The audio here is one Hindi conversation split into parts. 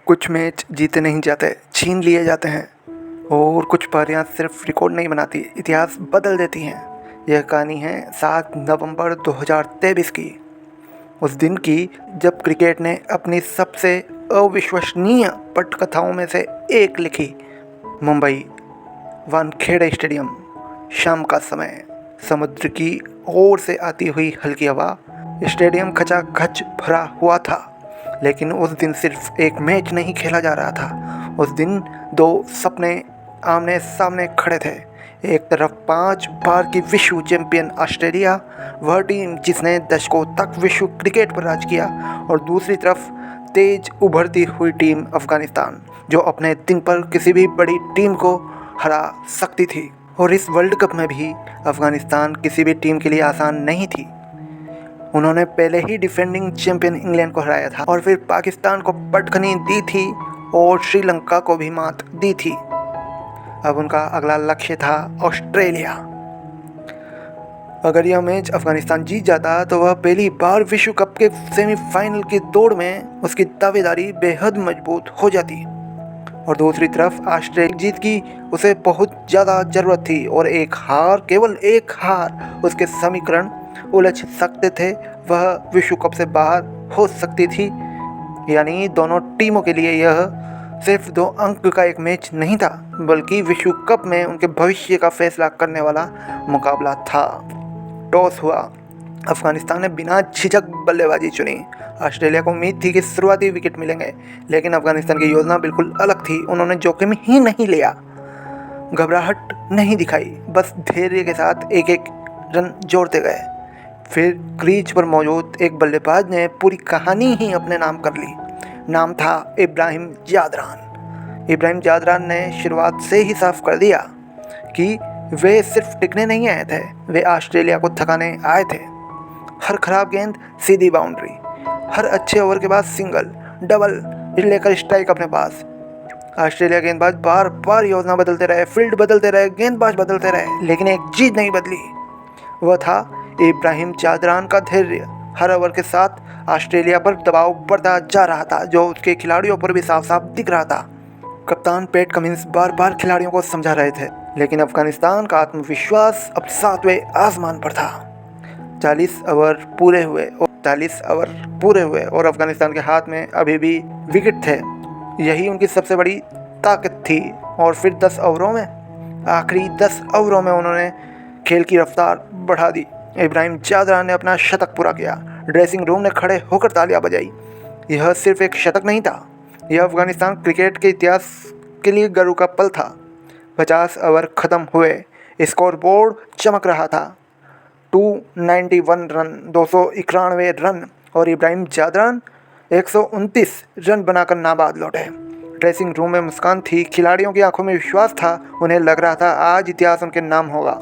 कुछ मैच जीते नहीं जाते, छीन लिए जाते हैं और कुछ पारियां सिर्फ रिकॉर्ड नहीं बनाती, इतिहास बदल देती हैं। यह कहानी है 7 नवंबर 2023 की, उस दिन की जब क्रिकेट ने अपनी सबसे अविश्वसनीय पटकथाओं में से एक लिखी। मुंबई वानखेड़े स्टेडियम, शाम का समय, समुद्र की ओर से आती हुई हल्की हवा, स्टेडियम खचाखच भरा हुआ था। लेकिन उस दिन सिर्फ एक मैच नहीं खेला जा रहा था, उस दिन दो सपने आमने सामने खड़े थे। एक तरफ 5 बार की विश्व चैंपियन ऑस्ट्रेलिया, वह टीम जिसने दशकों तक विश्व क्रिकेट पर राज किया, और दूसरी तरफ तेज उभरती हुई टीम अफगानिस्तान, जो अपने दिन पर किसी भी बड़ी टीम को हरा सकती थी। और इस वर्ल्ड कप में भी अफगानिस्तान किसी भी टीम के लिए आसान नहीं थी। उन्होंने पहले ही डिफेंडिंग चैंपियन इंग्लैंड को हराया था और फिर पाकिस्तान को पटखनी दी थी और श्रीलंका को भी मात दी थी। अब उनका अगला लक्ष्य था ऑस्ट्रेलिया। अगर यह मैच अफगानिस्तान जीत जाता तो वह पहली बार विश्व कप के सेमीफाइनल की दौड़ में उसकी दावेदारी बेहद मजबूत हो जाती। और दूसरी तरफ ऑस्ट्रेलिया जीत की उसे बहुत ज़्यादा ज़रूरत थी, और एक हार, केवल एक हार उसके समीकरण उलझ सकते थे। वह विश्व कप से बाहर हो सकती थी। यानी दोनों टीमों के लिए यह सिर्फ 2 अंक का एक मैच नहीं था, बल्कि विश्व कप में उनके भविष्य का फैसला करने वाला मुकाबला था। टॉस हुआ, अफगानिस्तान ने बिना झिझक बल्लेबाजी चुनी। ऑस्ट्रेलिया को उम्मीद थी कि शुरुआती विकेट मिलेंगे, लेकिन अफगानिस्तान की योजना बिल्कुल अलग थी। उन्होंने जोखिम ही नहीं लिया, घबराहट नहीं दिखाई, बस धैर्य के साथ एक एक रन जोड़ते गए। फिर क्रीज पर मौजूद एक बल्लेबाज ने पूरी कहानी ही अपने नाम कर ली। नाम था इब्राहिम जादरान। इब्राहिम जादरान ने शुरुआत से ही साफ कर दिया कि वे सिर्फ टिकने नहीं आए थे, वे ऑस्ट्रेलिया को थकाने आए थे। हर खराब गेंद सीधी बाउंड्री, हर अच्छे ओवर के बाद सिंगल, डबल लेकर स्ट्राइक अपने पास। ऑस्ट्रेलिया गेंदबाज बार बार योजना बदलते रहे, फील्ड बदलते रहे, गेंदबाज बदलते रहे, लेकिन एक चीज नहीं बदली, वह था इब्राहिम जादरान का धैर्य। हर ओवर के साथ ऑस्ट्रेलिया पर दबाव बढ़ता जा रहा था, जो उसके खिलाड़ियों पर भी साफ साफ दिख रहा था। कप्तान पैट कमिंस बार बार खिलाड़ियों को समझा रहे थे, लेकिन अफगानिस्तान का आत्मविश्वास अब 7वें आसमान पर था। 40 ओवर पूरे हुए और अफगानिस्तान के हाथ में अभी भी विकेट थे। यही उनकी सबसे बड़ी ताकत थी। और फिर 10 ओवरों में, आखिरी 10 ओवरों में उन्होंने खेल की रफ्तार बढ़ा दी। इब्राहिम जादरान ने अपना शतक पूरा किया। ड्रेसिंग रूम ने खड़े होकर तालियां बजाई। यह सिर्फ एक शतक नहीं था, यह अफगानिस्तान क्रिकेट के इतिहास के लिए गर्व का पल था। 50 ओवर खत्म हुए, स्कोर बोर्ड चमक रहा था। 291 रन, 291 रन, और इब्राहिम जादरान 129 रन बनाकर नाबाद लौटे। ड्रेसिंग रूम में मुस्कान थी, खिलाड़ियों की आंखों में विश्वास था। उन्हें लग रहा था आज इतिहास उनके नाम होगा।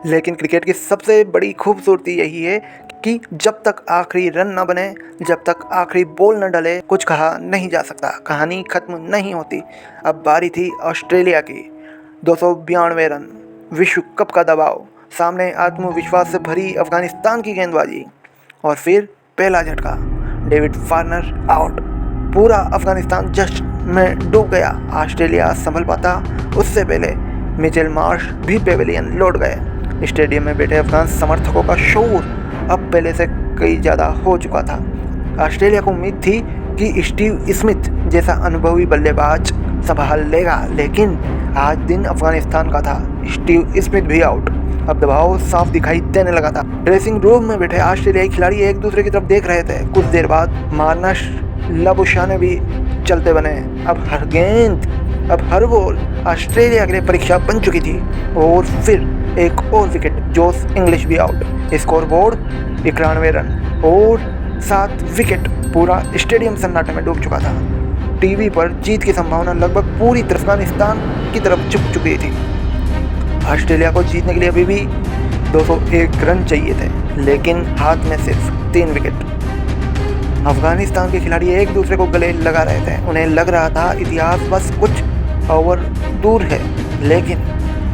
लेकिन क्रिकेट की सबसे बड़ी खूबसूरती यही है कि जब तक आखिरी रन न बने, जब तक आखिरी बॉल न डले, कुछ कहा नहीं जा सकता, कहानी खत्म नहीं होती। अब बारी थी ऑस्ट्रेलिया की। 292 रन, विश्व कप का दबाव, सामने आत्मविश्वास से भरी अफगानिस्तान की गेंदबाजी, और फिर पहला झटका, डेविड वार्नर आउट। पूरा अफगानिस्तान जश्न में डूब गया। ऑस्ट्रेलिया संभल पाता उससे पहले मिचेल मार्श भी पेविलियन लौट गए। स्टेडियम में बैठे अफगान समर्थकों का शोर अब पहले से कई ज़्यादा हो चुका था। ऑस्ट्रेलिया को उम्मीद थी कि स्टीव स्मिथ जैसा अनुभवी बल्लेबाज संभाल लेगा, लेकिन आज दिन अफगानिस्तान का था। स्टीव स्मिथ भी आउट। अब दबाव साफ दिखाई देने लगा था। ड्रेसिंग रूम में बैठे ऑस्ट्रेलियाई खिलाड़ी एक दूसरे की तरफ देख रहे थे। कुछ देर बाद मार्नश लबुशाने भी चलते बने। अब हर गेंद, अब हर बॉल ऑस्ट्रेलिया के लिए परीक्षा बन चुकी थी। और फिर एक और विकेट, जोश इंग्लिश भी आउट। स्कोर बोर्ड 91 रन और 7 विकेट। पूरा स्टेडियम सन्नाटे में डूब चुका था। टीवी पर जीत की संभावना लगभग पूरी अफगानिस्तान की तरफ झुक चुकी थी। ऑस्ट्रेलिया को जीतने के लिए अभी भी 201 रन चाहिए थे, लेकिन हाथ में सिर्फ 3 विकेट। अफगानिस्तान के खिलाड़ी एक दूसरे को गले लगा रहे थे। उन्हें लग रहा था इतिहास बस कुछ ओवर दूर है, लेकिन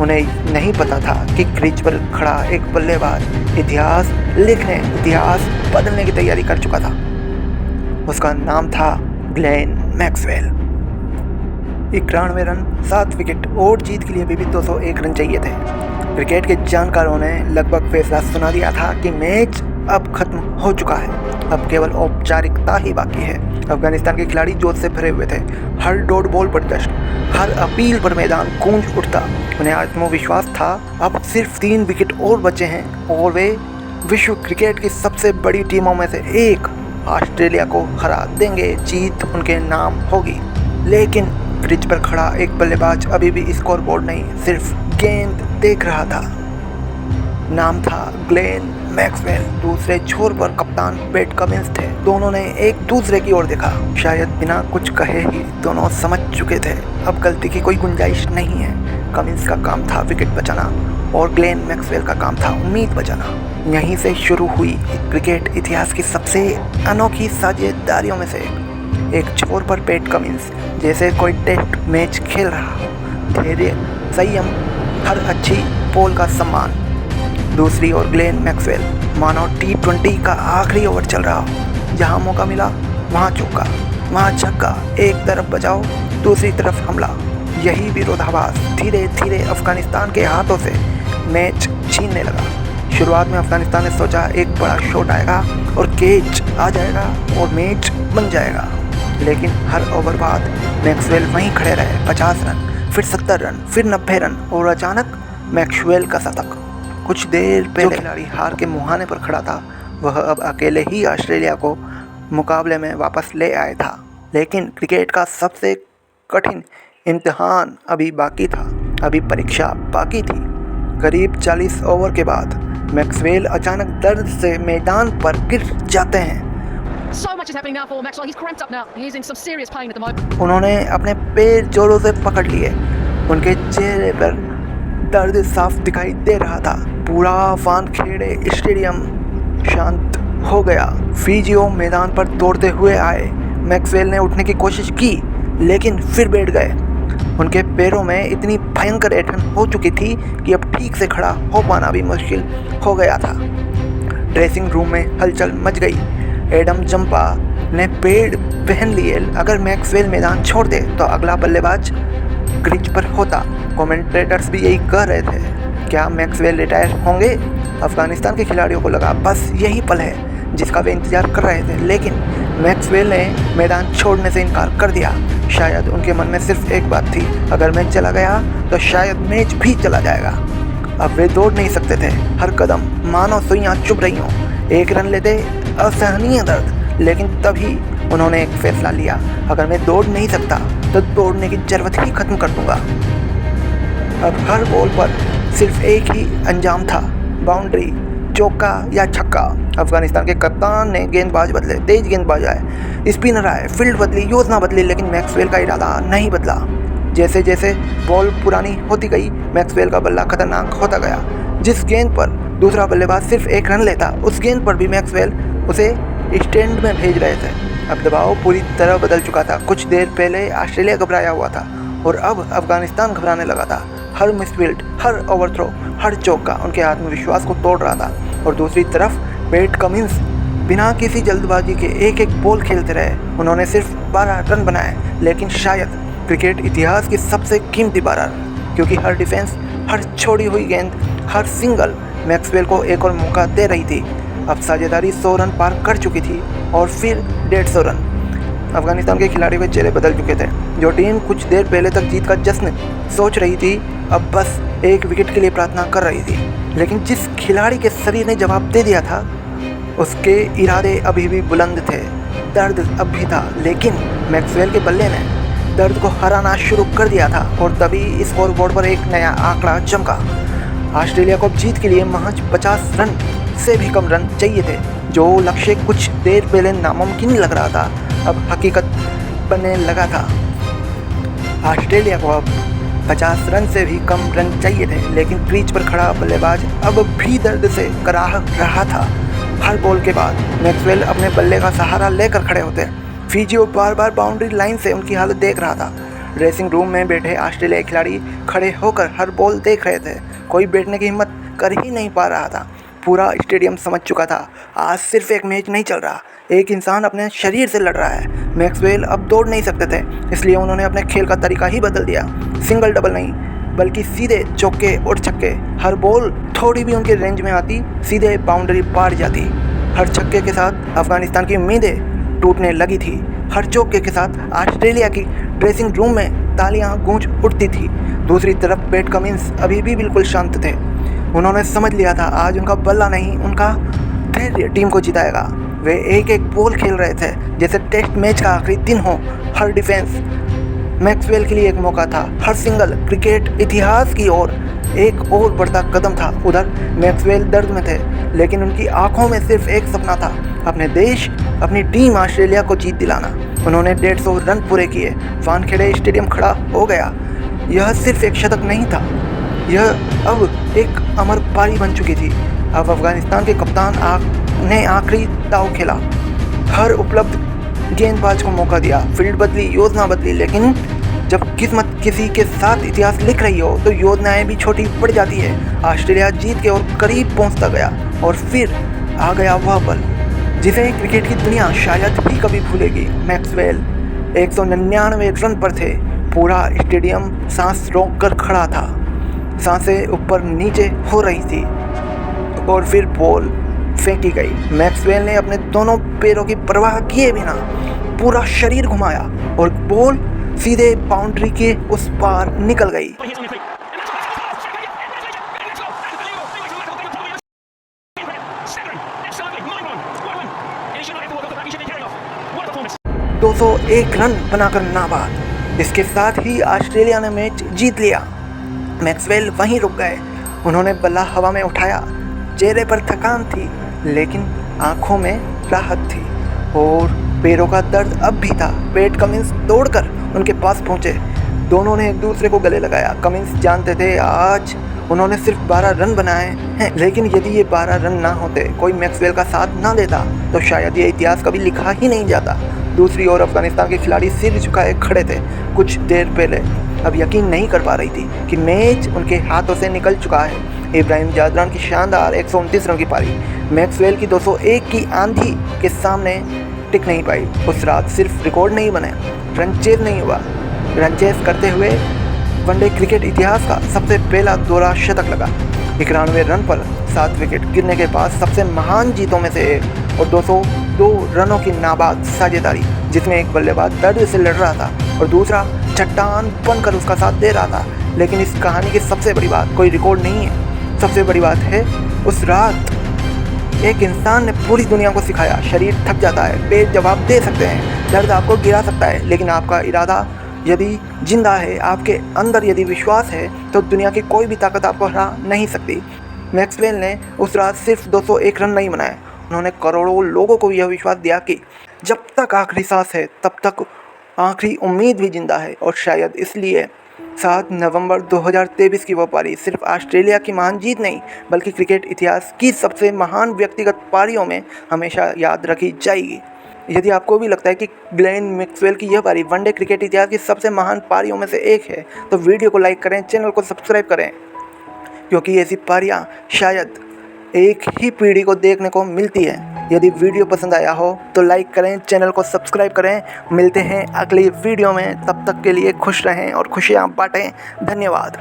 उन्हें नहीं पता था कि क्रीज पर खड़ा एक बल्लेबाज इतिहास लिखने, इतिहास बदलने की तैयारी कर चुका था। उसका नाम था ग्लेन मैक्सवेल। 91 रन, 7 विकेट और जीत के लिए भी 201 रन चाहिए थे। क्रिकेट के जानकारों ने लगभग फैसला सुना दिया था कि मैच अब खत्म हो चुका है, अब केवल औपचारिकता ही बाकी है। अफगानिस्तान के खिलाड़ी जोश से भरे हुए थे। हर डॉट बॉल पर जश्न, हर अपील पर मैदान गूंज उठता। उन्हें आत्मविश्वास था, अब सिर्फ 3 विकेट और बचे हैं और वे विश्व क्रिकेट की सबसे बड़ी टीमों में से एक ऑस्ट्रेलिया को हरा देंगे, जीत उनके नाम होगी। लेकिन क्रीज पर खड़ा एक बल्लेबाज अभी भी स्कोरबोर्ड नहीं, सिर्फ गेंद देख रहा था। नाम था ग्लेन मैक्सवेल। दूसरे छोर पर कप्तान पैट कमिंस थे। दोनों ने एक दूसरे की ओर देखा। शायद बिना कुछ कहे ही दोनों समझ चुके थे, अब गलती की कोई गुंजाइश नहीं है। कमिंस का काम था विकेट बचाना और ग्लेन मैक्सवेल का काम था उम्मीद बचाना। यहीं से शुरू हुई क्रिकेट इतिहास की सबसे अनोखी साझेदारियों में से एक छोर पर पैट कमिंस जैसे कोई टेस्ट मैच खेल रहा हो, धैर्य, संयम, हर अच्छी बॉल का सम्मान। दूसरी ओर ग्लेन मैक्सवेल मानो T20 का आखिरी ओवर चल रहा हो, जहां मौका मिला वहां चौका, वहां छक्का, एक तरफ बचाओ दूसरी तरफ हमला। यही विरोधाभास धीरे धीरे अफगानिस्तान के हाथों से मैच छीनने लगा। शुरुआत में अफगानिस्तान ने सोचा एक बड़ा शॉट आएगा और कैच आ जाएगा और मैच बन जाएगा, लेकिन हर ओवर बाद मैक्सवेल वहीं खड़े रहे। 50 रन, फिर 70 रन, फिर 90 रन और अचानक मैक्सवेल का शतक। कुछ देर पहले खिलाड़ी हार के मुहाने पर खड़ा था, वह अब अकेले ही ऑस्ट्रेलिया को मुकाबले में वापस ले आया था। लेकिन क्रिकेट का सबसे कठिन इम्तिहान अभी बाकी था, अभी परीक्षा बाकी थी। करीब 40 ओवर के बाद मैक्सवेल अचानक दर्द से मैदान पर गिर जाते हैं। उन्होंने अपने पैर जोरों से पकड़ लिए। उनके चेहरे पर दर्द साफ दिखाई दे रहा था। पूरा वानखेड़े स्टेडियम शांत हो गया। फिजियो मैदान पर दौड़ते हुए आए। मैक्सवेल ने उठने की कोशिश की, लेकिन फिर बैठ गए। उनके पैरों में इतनी भयंकर ऐंठन हो चुकी थी कि अब ठीक से खड़ा हो पाना भी मुश्किल हो गया था। ड्रेसिंग रूम में हलचल मच गई। एडम जंपा ने पैड पहन लिए। अगर मैक्सवेल मैदान छोड़ दे तो अगला बल्लेबाज क्रीज पर होता। कमेंटेटर्स भी यही कह रहे थे, क्या मैक्सवेल रिटायर होंगे? अफगानिस्तान के खिलाड़ियों को लगा बस यही पल है जिसका वे इंतजार कर रहे थे, लेकिन मैक्सवेल ने मैदान छोड़ने से इनकार कर दिया। शायद उनके मन में सिर्फ एक बात थी, अगर मैं चला गया तो शायद मैच भी चला जाएगा। अब वे दौड़ नहीं सकते थे। हर कदम मानो सुइयां चुभ रही हों। एक रन लेते असहनीय दर्द, लेकिन तभी उन्होंने एक फैसला लिया, अगर मैं दौड़ नहीं सकता तो दौड़ने की जरूरत ही खत्म कर दूंगा। अब हर बॉल पर सिर्फ एक ही अंजाम था, बाउंड्री, चौका या छक्का। अफगानिस्तान के कप्तान ने गेंदबाज बदले, तेज गेंदबाज आए, स्पिनर आए, फील्ड बदली, योजना बदली, लेकिन मैक्सवेल का इरादा नहीं बदला। जैसे जैसे बॉल पुरानी होती गई, मैक्सवेल का बल्ला खतरनाक होता गया। जिस गेंद पर दूसरा बल्लेबाज सिर्फ एक रन लेता, उस गेंद पर भी मैक्सवेल उसे स्टैंड में भेज रहे थे। अब दबाव पूरी तरह बदल चुका था। कुछ देर पहले ऑस्ट्रेलिया घबराया हुआ था और अब अफगानिस्तान घबराने लगा था। हर मिसफील्ड, हर ओवरथ्रो, हर चौका उनके आत्मविश्वास को तोड़ रहा था। और दूसरी तरफ पैट कमिंस बिना किसी जल्दबाजी के एक एक बॉल खेलते रहे। उन्होंने सिर्फ 12 रन बनाए, लेकिन शायद क्रिकेट इतिहास की सबसे कीमती 12 रन, क्योंकि हर डिफेंस, हर छोड़ी हुई गेंद, हर सिंगल मैक्सवेल को एक और मौका दे रही थी। अब साझेदारी 100 रन पार कर चुकी थी और फिर 150 रन। अफगानिस्तान के खिलाड़ियों के चेहरे बदल चुके थे। जो टीम कुछ देर पहले तक जीत का जश्न सोच रही थी, अब बस एक विकेट के लिए प्रार्थना कर रही थी। लेकिन जिस खिलाड़ी के शरीर ने जवाब दे दिया था, उसके इरादे अभी भी बुलंद थे। दर्द अब भी था, लेकिन मैक्सवेल के बल्ले ने दर्द को हराना शुरू कर दिया था। और तभी स्कोरबोर्ड पर एक नया आंकड़ा चमका। ऑस्ट्रेलिया को जीत के लिए महज 50 रन से भी कम रन चाहिए थे। जो लक्ष्य कुछ देर पहले नामुमकिन लग रहा था, अब हकीकत बनने लगा था। ऑस्ट्रेलिया को अब 50 रन से भी कम रन चाहिए थे, लेकिन क्रीज पर खड़ा बल्लेबाज अब भी दर्द से कराह रहा था। हर बॉल के बाद मैक्सवेल अपने बल्ले का सहारा लेकर खड़े होते। फिजियो बार बार बाउंड्री लाइन से उनकी हालत देख रहा था। ड्रेसिंग रूम में बैठे ऑस्ट्रेलियाई खिलाड़ी खड़े होकर हर बॉल देख रहे थे। कोई बैठने की हिम्मत कर ही नहीं पा रहा था। पूरा स्टेडियम समझ चुका था, आज सिर्फ एक मैच नहीं चल रहा, एक इंसान अपने शरीर से लड़ रहा है। मैक्सवेल अब दौड़ नहीं सकते थे, इसलिए उन्होंने अपने खेल का तरीका ही बदल दिया। सिंगल डबल नहीं, बल्कि सीधे चौके और छक्के। हर बॉल थोड़ी भी उनके रेंज में आती, सीधे बाउंड्री पार जाती। हर छक्के के साथ अफगानिस्तान की उम्मीदें टूटने लगी थी। हर चौके के साथ ऑस्ट्रेलिया की ड्रेसिंग रूम में तालियां गूंज उठती थी। दूसरी तरफ पैट कमिंस अभी भी बिल्कुल शांत थे। उन्होंने समझ लिया था आज उनका बल्ला नहीं, उनका धैर्य टीम को जिताएगा। वे एक एक बॉल खेल रहे थे जैसे टेस्ट मैच का आखिरी दिन हो। हर डिफेंस मैक्सवेल के लिए एक मौका था, हर सिंगल क्रिकेट इतिहास की ओर एक और बढ़ता कदम था। उधर मैक्सवेल दर्द में थे, लेकिन उनकी आंखों में सिर्फ एक सपना था, अपने देश, अपनी टीम ऑस्ट्रेलिया को जीत दिलाना। उन्होंने 150 रन पूरे किए, वानखेड़े स्टेडियम खड़ा हो गया। यह सिर्फ एक शतक नहीं था, यह अब एक अमर पारी बन चुकी थी। अब अफगानिस्तान के कप्तान ने आखिरी दाव खेला, हर उपलब्ध गेंदबाज को मौका दिया, फील्ड बदली, योजना बदली। लेकिन जब किस्मत किसी के साथ इतिहास लिख रही हो तो योजनाएं भी छोटी पड़ जाती है। ऑस्ट्रेलिया जीत के और करीब पहुंचता गया, और फिर आ गया वह पल जिसे क्रिकेट की दुनिया शायद ही कभी भूलेगी। मैक्सवेल 199 रन पर थे, पूरा स्टेडियम सांस रोक कर खड़ा था, सांसें ऊपर नीचे हो रही थी। और फिर बॉल फेंकी गई। मैक्सवेल ने अपने दोनों पैरों की परवाह किए बिना पूरा शरीर घुमाया और बॉल सीधे बाउंड्री के उस पार निकल गई। दो 201 रन बनाकर नाबाद। इसके साथ ही ऑस्ट्रेलिया ने मैच जीत लिया। मैक्सवेल वहीं रुक गए। उन्होंने बल्ला हवा में उठाया, चेहरे पर थकान थी, लेकिन आंखों में राहत थी, और पैरों का दर्द अब भी था। पैट कमिंस दौड़कर उनके पास पहुंचे। दोनों ने एक दूसरे को गले लगाया। कमिंस जानते थे आज उन्होंने सिर्फ 12 रन बनाए हैं, लेकिन यदि ये 12 रन ना होते, कोई मैक्सवेल का साथ ना देता, तो शायद ये इतिहास कभी लिखा ही नहीं जाता। दूसरी ओर अफगानिस्तान के खिलाड़ी सिर झुकाए खड़े थे। कुछ देर पहले अब यकीन नहीं कर पा रही थी कि मैच उनके हाथों से निकल चुका है। इब्राहिम जादरान की शानदार 129 रन की पारी मैक्सवेल की 201 की आंधी के सामने टिक नहीं पाई। उस रात सिर्फ रिकॉर्ड नहीं बने, रन चेज नहीं हुआ। रन चेज करते हुए वनडे क्रिकेट इतिहास का सबसे पहला दोहरा शतक लगा। 91 रन पर 7 विकेट गिरने के बाद सबसे महान जीतों में से एक, और 202 रनों की नाबाद साझेदारी, जिसमें एक बल्लेबाज दर्द से लड़ रहा था और दूसरा चट्टान बनकर उसका साथ दे रहा था। लेकिन इस कहानी की सबसे बड़ी बात कोई रिकॉर्ड नहीं है, सबसे बड़ी बात है उस रात एक इंसान ने पूरी दुनिया को सिखाया, शरीर थक जाता है, पेट जवाब दे सकते हैं, दर्द आपको गिरा सकता है, लेकिन आपका इरादा यदि जिंदा है, आपके अंदर यदि विश्वास है, तो दुनिया की कोई भी ताकत आपको हरा नहीं सकती। मैक्सवेल ने उस रात सिर्फ 201 रन नहीं बनाए, उन्होंने करोड़ों लोगों को यह विश्वास दिया कि जब तक आखिरी सांस है तब तक आखिरी उम्मीद भी जिंदा है। और शायद इसलिए 7 नवंबर 2023 की वो पारी सिर्फ ऑस्ट्रेलिया की महान जीत नहीं, बल्कि क्रिकेट इतिहास की सबसे महान व्यक्तिगत पारियों में हमेशा याद रखी जाएगी। यदि आपको भी लगता है कि ग्लेन मैक्सवेल की यह पारी वनडे क्रिकेट इतिहास की सबसे महान पारियों में से एक है, तो वीडियो को लाइक करें, चैनल को सब्सक्राइब करें, क्योंकि ऐसी पारियां शायद एक ही पीढ़ी को देखने को मिलती है। यदि वीडियो पसंद आया हो तो लाइक करें, चैनल को सब्सक्राइब करें। मिलते हैं अगली वीडियो में, तब तक के लिए खुश रहें और खुशियाँ बांटें। धन्यवाद।